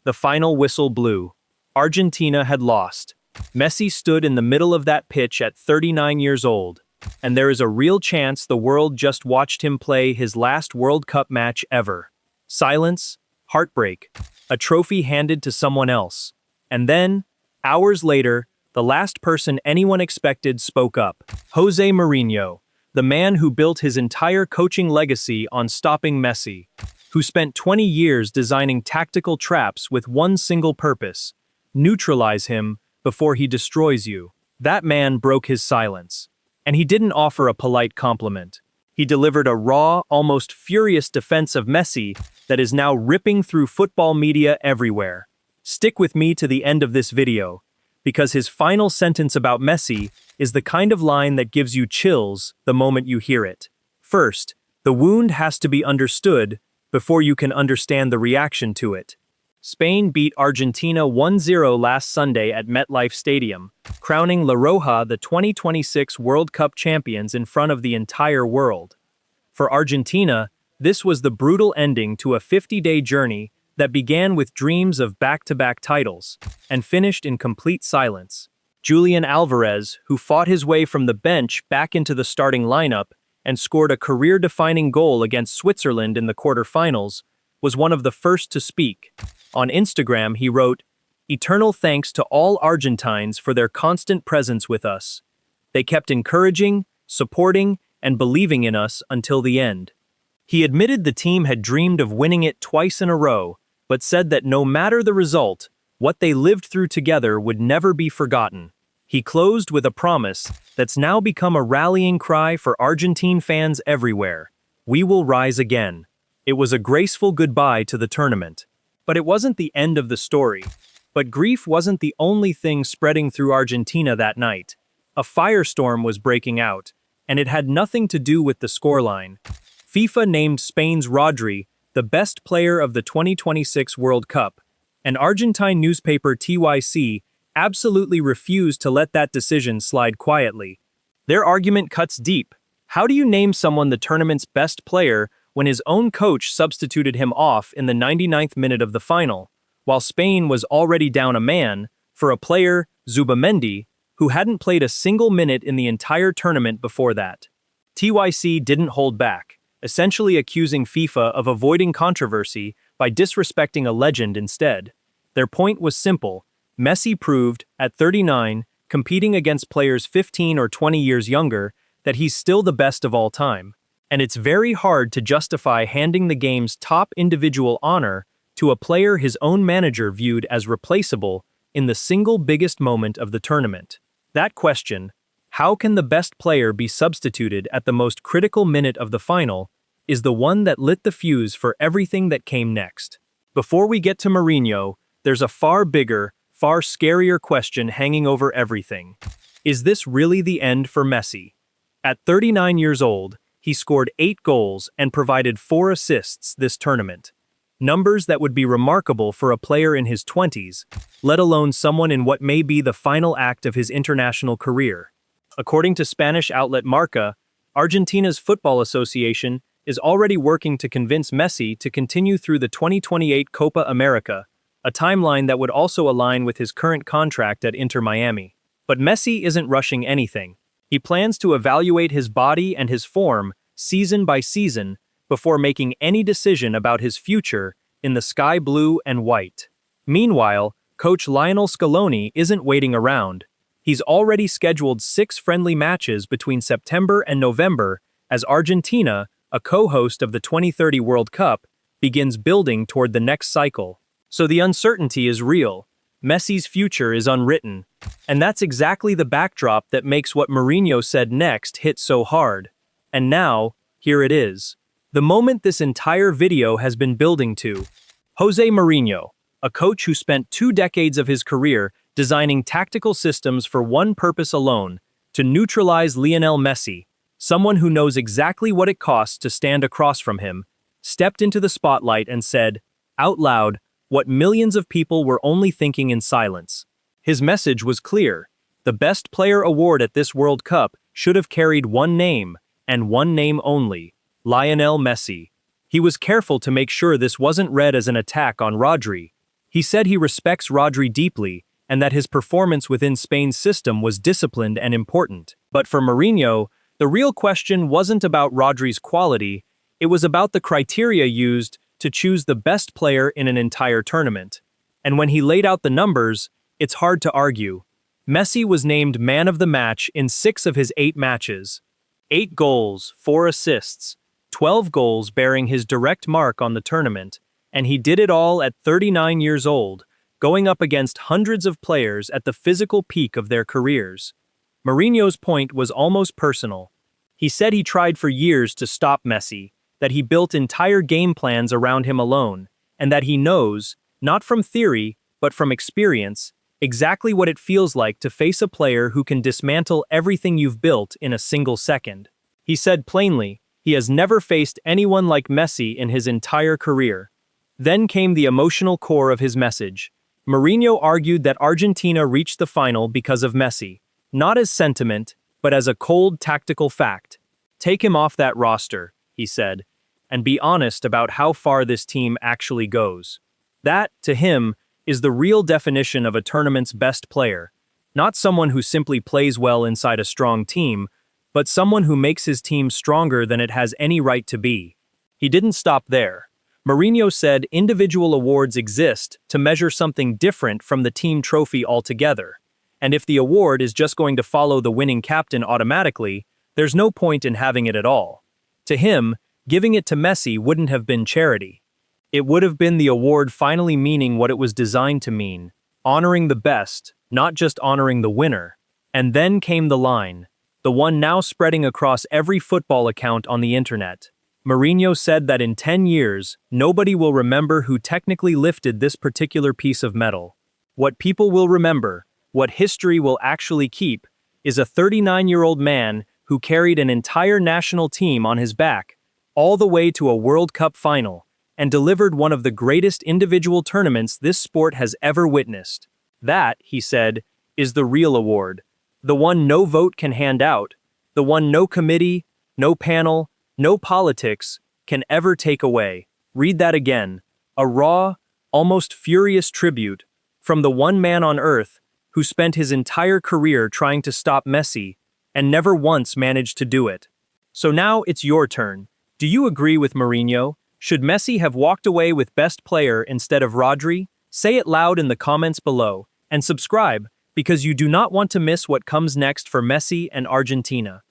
The final whistle blew. Argentina had lost. Messi stood in the middle of that pitch at 39 years old, and there is a real chance the world just watched him play his last World Cup match ever. Silence, heartbreak, a trophy handed to someone else. And then, hours later, the last person anyone expected spoke up. Jose Mourinho, the man who built his entire coaching legacy on stopping Messi, who spent 20 years designing tactical traps with one single purpose: neutralize him before he destroys you. That man broke his silence. And he didn't offer a polite compliment. He delivered a raw, almost furious defense of Messi that is now ripping through football media everywhere. Stick with me to the end of this video, because his final sentence about Messi is the kind of line that gives you chills the moment you hear it. First, the wound has to be understood before you can understand the reaction to it. Spain beat Argentina 1-0 last Sunday at MetLife Stadium, crowning La Roja the 2026 World Cup champions in front of the entire world. For Argentina, this was the brutal ending to a 50-day journey that began with dreams of back-to-back titles and finished in complete silence. Julian Alvarez, who fought his way from the bench back into the starting lineup and scored a career-defining goal against Switzerland in the quarterfinals, was one of the first to speak. On Instagram, he wrote, "Eternal thanks to all Argentines for their constant presence with us. They kept encouraging, supporting, and believing in us until the end." He admitted the team had dreamed of winning it twice in a row, but said that no matter the result, what they lived through together would never be forgotten. He closed with a promise that's now become a rallying cry for Argentine fans everywhere: "We will rise again." It was a graceful goodbye to the tournament. But it wasn't the end of the story. But grief wasn't the only thing spreading through Argentina that night. A firestorm was breaking out, and it had nothing to do with the scoreline. FIFA named Spain's Rodri the best player of the 2026 World Cup, and Argentine newspaper TYC absolutely refused to let that decision slide quietly. Their argument cuts deep. How do you name someone the tournament's best player when his own coach substituted him off in the 99th minute of the final, while Spain was already down a man, for a player, Zubamendi, who hadn't played a single minute in the entire tournament before that? TYC didn't hold back, essentially accusing FIFA of avoiding controversy by disrespecting a legend instead. Their point was simple: Messi proved, at 39, competing against players 15 or 20 years younger, that he's still the best of all time. And it's very hard to justify handing the game's top individual honor to a player his own manager viewed as replaceable in the single biggest moment of the tournament. That question, how can the best player be substituted at the most critical minute of the final, is the one that lit the fuse for everything that came next. Before we get to Mourinho, there's a far bigger, far scarier question hanging over everything. Is this really the end for Messi? At 39 years old, he scored 8 goals and provided 4 assists this tournament. Numbers that would be remarkable for a player in his 20s, let alone someone in what may be the final act of his international career. According to Spanish outlet Marca, Argentina's Football Association is already working to convince Messi to continue through the 2028 Copa America, a timeline that would also align with his current contract at Inter Miami. But Messi isn't rushing anything. He plans to evaluate his body and his form season by season before making any decision about his future in the sky blue and white. Meanwhile, coach Lionel Scaloni isn't waiting around. He's already scheduled 6 friendly matches between September and November as Argentina, a co-host of the 2030 World Cup, begins building toward the next cycle. So the uncertainty is real. Messi's future is unwritten. And that's exactly the backdrop that makes what Mourinho said next hit so hard. And now, here it is. The moment this entire video has been building to. Jose Mourinho, a coach who spent 2 decades of his career designing tactical systems for one purpose alone: to neutralize Lionel Messi, someone who knows exactly what it costs to stand across from him, stepped into the spotlight and said, out loud, what millions of people were only thinking in silence. His message was clear. The Best Player award at this World Cup should have carried one name, and one name only: Lionel Messi. He was careful to make sure this wasn't read as an attack on Rodri. He said he respects Rodri deeply and that his performance within Spain's system was disciplined and important. But for Mourinho, the real question wasn't about Rodri's quality, it was about the criteria used to choose the best player in an entire tournament. And when he laid out the numbers, it's hard to argue. Messi was named man of the match in 6 of his 8 matches. 8 goals, 4 assists, 12 goals bearing his direct mark on the tournament, and he did it all at 39 years old, going up against hundreds of players at the physical peak of their careers. Mourinho's point was almost personal. He said he tried for years to stop Messi, that he built entire game plans around him alone, and that he knows, not from theory, but from experience, exactly what it feels like to face a player who can dismantle everything you've built in a single second. He said plainly, he has never faced anyone like Messi in his entire career. Then came the emotional core of his message. Mourinho argued that Argentina reached the final because of Messi, not as sentiment, but as a cold tactical fact. Take him off that roster, he said, and be honest about how far this team actually goes. That, to him, is the real definition of a tournament's best player, not someone who simply plays well inside a strong team, but someone who makes his team stronger than it has any right to be. He didn't stop there. Mourinho said individual awards exist to measure something different from the team trophy altogether, and if the award is just going to follow the winning captain automatically, there's no point in having it at all. To him, giving it to Messi wouldn't have been charity. It would have been the award finally meaning what it was designed to mean, honoring the best, not just honoring the winner. And then came the line, the one now spreading across every football account on the internet. Mourinho said that in 10 years, nobody will remember who technically lifted this particular piece of metal. What people will remember, what history will actually keep, is a 39-year-old man who carried an entire national team on his back, all the way to a World Cup final, and delivered one of the greatest individual tournaments this sport has ever witnessed. That, he said, is the real award. The one no vote can hand out. The one no committee, no panel, no politics can ever take away. Read that again. A raw, almost furious tribute from the one man on earth who spent his entire career trying to stop Messi and never once managed to do it. So now it's your turn. Do you agree with Mourinho? Should Messi have walked away with best player instead of Rodri? Say it loud in the comments below, and subscribe, because you do not want to miss what comes next for Messi and Argentina.